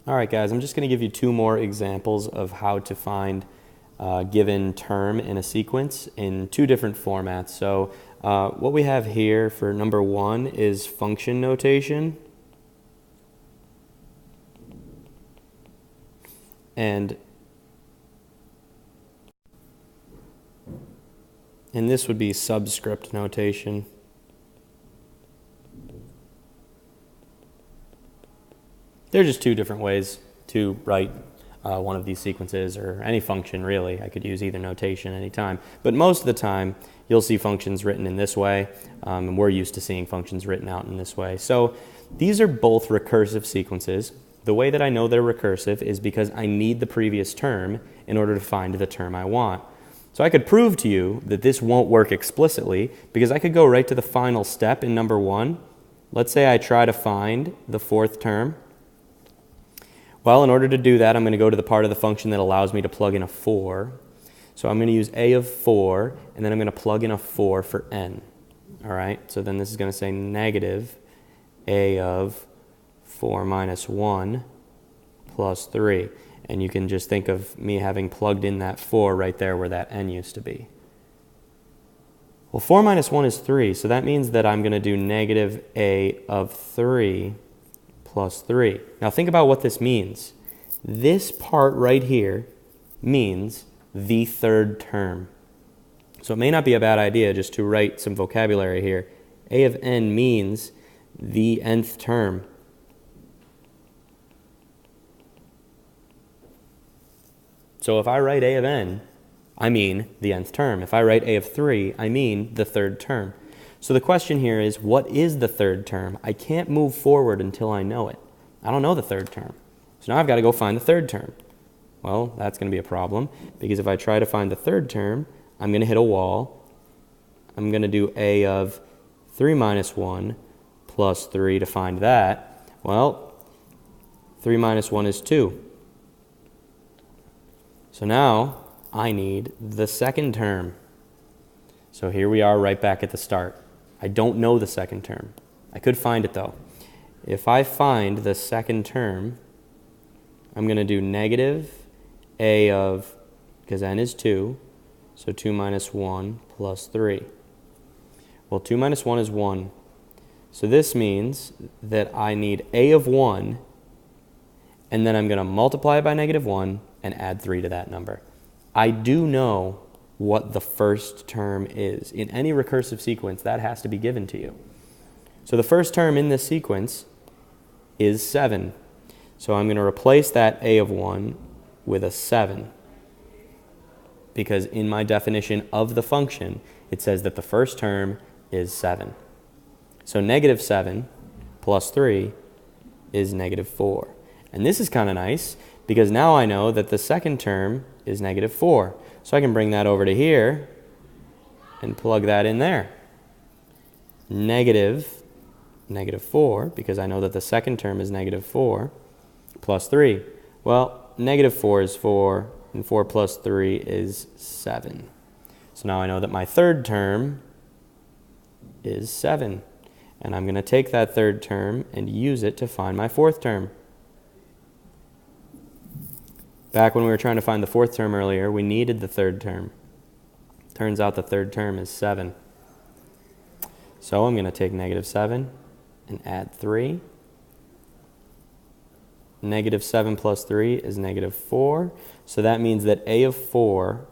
All right, guys, I'm just going to give you two more examples of how to find a given term in a sequence in two different formats. So what we have here for number one is function notation. And this would be subscript notation. They're just two different ways to write one of these sequences, or any function really. I could use either notation anytime. But most of the time, you'll see functions written in this way, and we're used to seeing functions written out in this way. So these are both recursive sequences. The way that I know they're recursive is because I need the previous term in order to find the term I want. So I could prove to you that this won't work explicitly, because I could go right to the final step in number one. Let's say I try to find the fourth term. Well, in order to do that, I'm going to go to the part of the function that allows me to plug in a 4. So I'm going to use a of 4, and then I'm going to plug in a 4 for n. All right, so then this is going to say negative a of 4 minus 1 plus 3. And you can just think of me having plugged in that 4 right there where that n used to be. Well, 4 minus 1 is 3, so that means that I'm going to do negative a of 3 plus 3. Now think about what this means. This part right here means the third term. So it may not be a bad idea just to write some vocabulary here. A of n means the nth term. So if I write a of n, I mean the nth term. If I write a of 3, I mean the third term. So the question here is, what is the third term? I can't move forward until I know it. I don't know the third term. So now I've got to go find the third term. Well, that's going to be a problem, because if I try to find the third term, I'm going to hit a wall. I'm going to do a of 3 minus 1 plus 3 to find that. Well, 3 minus 1 is 2. So now I need the second term. So here we are right back at the start. I don't know the second term. I could find it though. If I find the second term, I'm going to do negative a of, because n is 2, so 2 minus 1 plus 3. Well, 2 minus 1 is 1. So this means that I need a of 1, and then I'm going to multiply it by negative 1 and add 3 to that number. I do know what the first term is. In any recursive sequence, that has to be given to you. So the first term in this sequence is 7. So I'm going to replace that a of 1 with a 7, because in my definition of the function, it says that the first term is 7. So negative 7 plus 3 is negative 4. And this is kind of nice, because now I know that the second term is negative 4. So I can bring that over to here and plug that in there. Negative 4, because I know that the second term is negative 4, plus 3. Well, negative 4 is 4, and 4 plus 3 is 7. So now I know that my third term is 7. And I'm going to take that third term and use it to find my fourth term. Back when we were trying to find the fourth term earlier, we needed the third term. Turns out the third term is 7. So I'm going to take negative 7 and add 3. Negative 7 plus 3 is negative 4. So that means that a of 4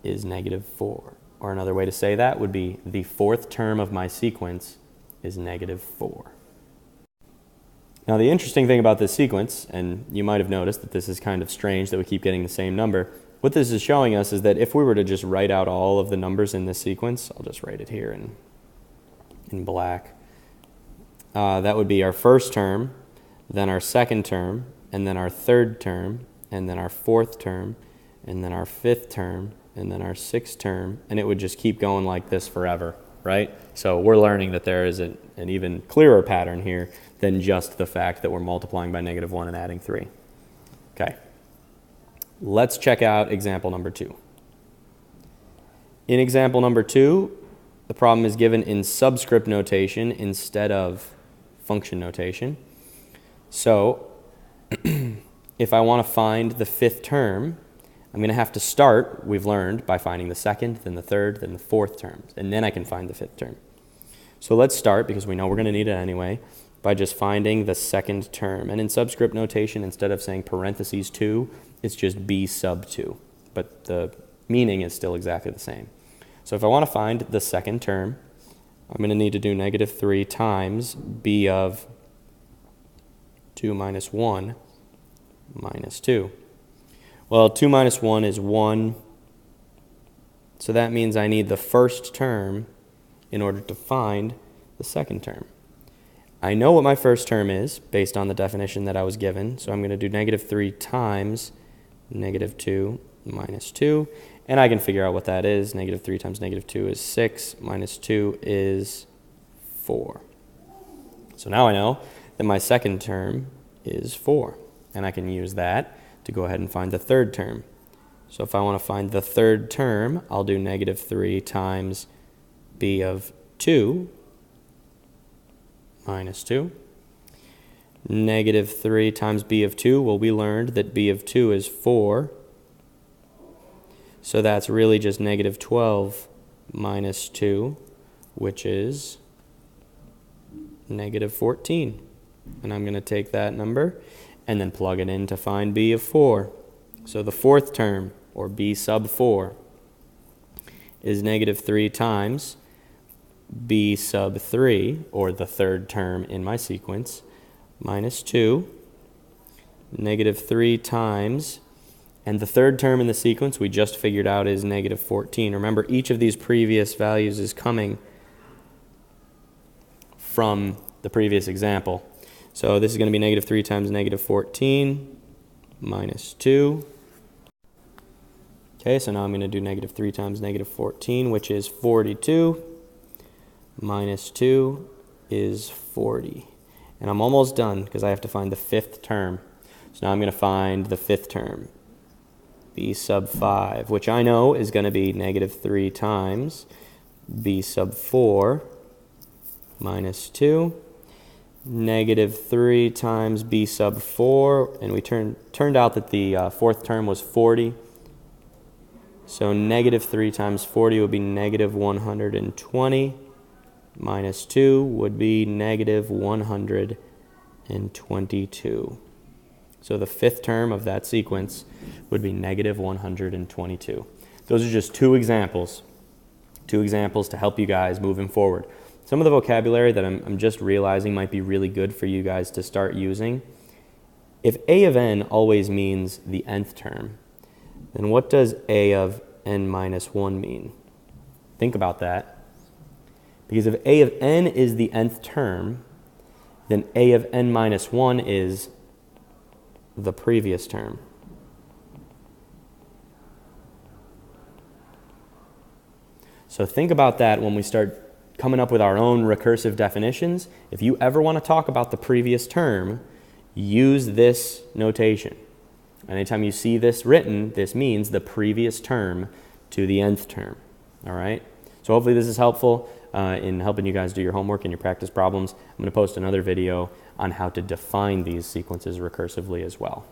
is negative 4. Or another way to say that would be the fourth term of my sequence is negative 4. Now the interesting thing about this sequence, and you might have noticed that this is kind of strange that we keep getting the same number, what this is showing us is that if we were to just write out all of the numbers in this sequence, I'll just write it here in black, that would be our first term, then our second term, and then our third term, and then our fourth term, and then our fifth term, and then our sixth term, and it would just keep going like this forever, right? So we're learning that there is an even clearer pattern here than just the fact that we're multiplying by negative 1 and adding 3. Okay, let's check out example number 2. In example number 2, the problem is given in subscript notation instead of function notation. So if I want to find the fifth term, I'm going to have to start, we've learned, by finding the second, then the third, then the fourth term, and then I can find the fifth term. So let's start, because we know we're going to need it anyway, by just finding the second term. And in subscript notation, instead of saying parentheses 2, it's just b sub 2. But the meaning is still exactly the same. So if I want to find the second term, I'm going to need to do -3 times b of 2 minus 1 minus 2. Well, 2 minus 1 is 1. So that means I need the first term in order to find the second term. I know what my first term is based on the definition that I was given. So I'm going to do -3 times -2 minus 2. And I can figure out what that is. -3 times -2 is 6. Minus 2 is 4. So now I know that my second term is 4. And I can use that to go ahead and find the third term. So if I want to find the third term, I'll do -3 times b of 2 minus 2. -3 times b of 2, well, we learned that b of 2 is 4. So that's really just -12 minus 2, which is -14. And I'm going to take that number and then plug it in to find b of 4. So the fourth term, or b sub 4, is -3 times b sub 3, or the third term in my sequence, minus 2, -3 times, and the third term in the sequence we just figured out is -14. Remember, each of these previous values is coming from the previous example. So this is going to be -3 times -14 minus 2. Okay, so now I'm going to do -3 times -14, which is 42. Minus 2 is 40. And I'm almost done because I have to find the fifth term. So now I'm going to find the fifth term, b sub 5, which I know is going to be -3 times b sub 4 minus 2. -3 times b sub 4, and we turned out that the fourth term was 40. So -3 times 40 would be -120. Minus 2 would be -122. So the fifth term of that sequence would be -122. Those are just two examples to help you guys moving forward. Some of the vocabulary that I'm just realizing might be really good for you guys to start using. If a of n always means the nth term, then what does a of n minus 1 mean? Think about that. Because if a of n is the nth term, then a of n minus 1 is the previous term. So think about that when we start coming up with our own recursive definitions. If you ever want to talk about the previous term, use this notation. Anytime you see this written, this means the previous term to the nth term. All right? So hopefully this is helpful in helping you guys do your homework and your practice problems. I'm going to post another video on how to define these sequences recursively as well.